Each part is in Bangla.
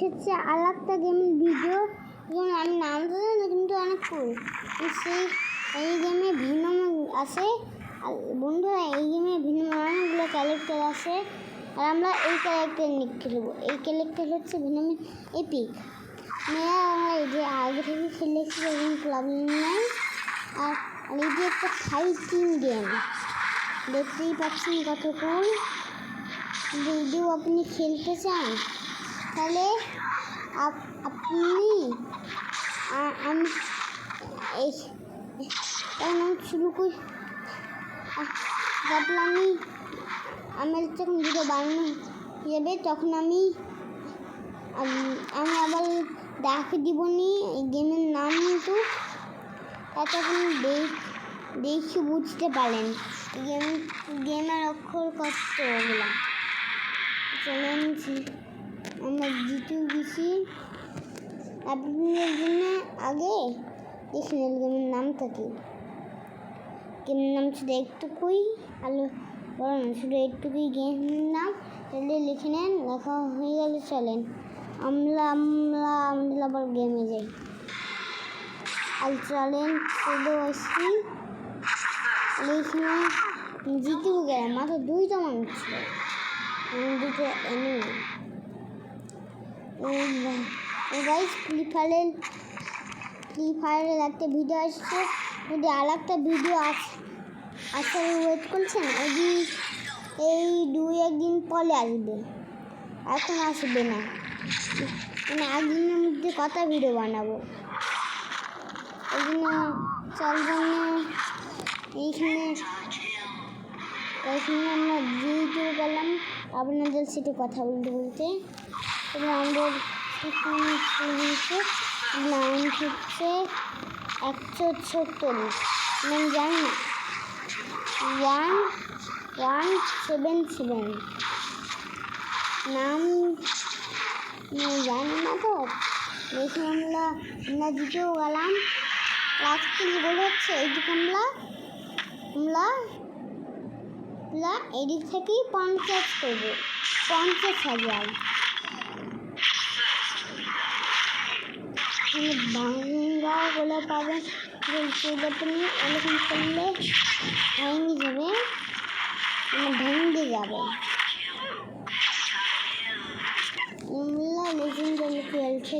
হচ্ছে আর একটা গেমের ভিডিও, যেমন আমি নাম তো জানি না কিন্তু অনেক কুল। এই গেমে ভিন্ন আছে। আর বন্ধুরা, এই গেমে ভিন্ন অনেকগুলো ক্যারেক্টার আছে, আর আমরা এই ক্যারেক্টার নিয়ে খেলবো। এই ক্যারেক্টার হচ্ছে ভিন্ন এপিক। মেয়েরা আমরা এই যে আগে থেকে খেলেছি এবং প্রবলেম নাই। আর এই যে একটা ফাইটিং গেম, দেখতেই পাচ্ছেন কত কুল। যদি আপনি খেলতে চান তাহলে আপনি আমি এই শুরু করি। তারপর আমার যখন ভিডিও বানানো যাবে তখন আমি আবার দেখে দিবনি এই গেমের নাম, কিন্তু তখন দেখে বুঝতে পারেন গেমের অক্ষর কতগুলা। চলেন আমরা জিতেও গেছি। আপনাদের জন্য আগে দেখে নেন গেমের নামটা কি। গেমের নাম শুধু একটুকুই, আলো বড় না, শুধু একটুকুই গেমের নাম। তাহলে লিখে নেন, লেখা হয়ে গেলে চলেন আমরা আবার গেমে যাই। আর চলেন শুধু আসি এখানে জিতেও গেলাম। মাত্র 2টা মানুষ ছিল, 2টা এনিমি। গাইস, ফ্রি ফায়ারের একটা ভিডিও আসছে, যদি আর একটা ভিডিও আসলে ওয়েট করছেন, এই 2-1 দিন পরে আসবে, এখন আসবে না। মানে একদিনের মধ্যে কত ভিডিও বানাবো, এই জন্য এইখানে আমরা ভিডিও গেলাম আপনাদের সাথে কথা বলতে। আমাদের লাইন হচ্ছে 176, আমি জানি না, 1177 নাম জানি না তো। দেখি আমরা জিতেও গেলাম। লাস্ট গোল হচ্ছে এইদিকে আমরা এদিক থেকেই 50 করবো, 50,000 ভাঙ্গা বলে পাবেন। এরকম করলে ভেঙে যাবে। লেজেন্ডারি খেলছে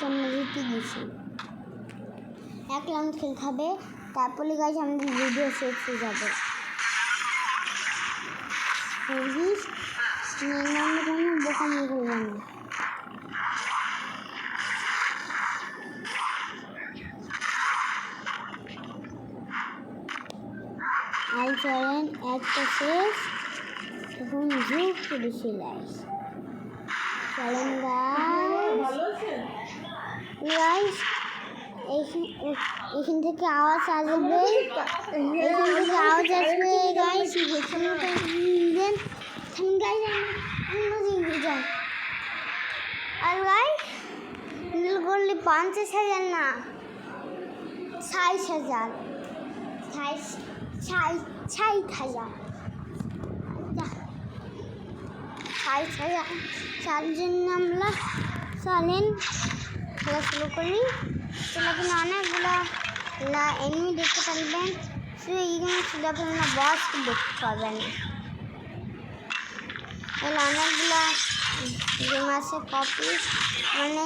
আমরা জিতে গেছি। 1 রাউন্ড খেলতে হবে, তারপরে গাইজ আমাদের ভিডিও শেষ হয়ে যাবে। কোনো বোকামি করবো না। আর চলেন একটা শেষ, এখন ঝুঁক করে সিলাই। চলেন গাইস, এখান থেকে আওয়াজ আসবে, গাইস। আর গাইস বললি 50,000 না, 60,000, 60,000 তার জন্য আমরা চলেন খেলা শুরু করি। এখানে অনেকগুলো এনিমি দেখতে পারবেন, শুধু এইখানে শুধু আপনারা বস দেখতে পাবেন। এখানে অনেকগুলো গেম আছে, কপি মানে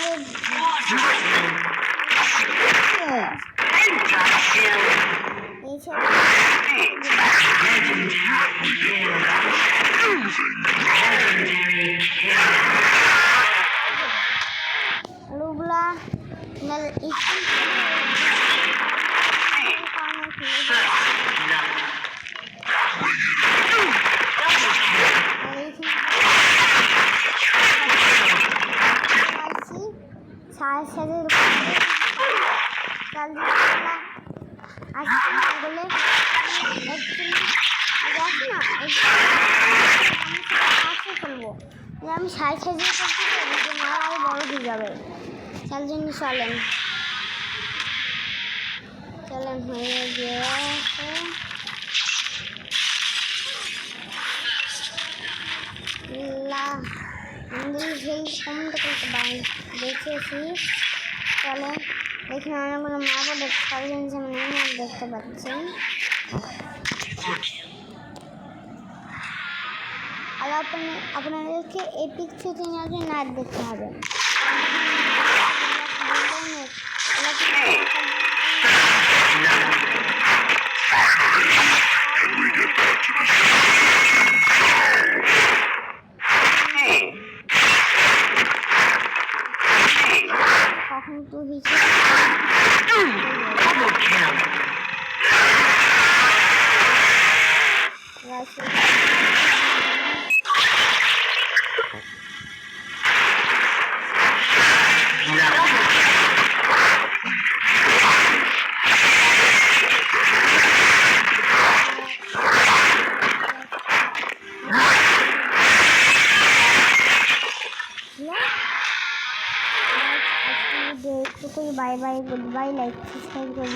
আমি 60,000 করছি, মারা আরো বড় হয়ে যাবে। তার জন্য চলেন হয়ে গিয়েছে। আমাদের সেই কমেন্ট করতে দেখেছি। চলো এখানে অনেকগুলো ম্যাপও দেখতে পাচ্ছেন, যেমন এই ম্যাপ দেখতে পাচ্ছেন। আর আপনাদেরকে এপিক শুটিং আগে নাচ দেখতে হবে। কখন তো হিসেবে bye bye good bye like subscribe कर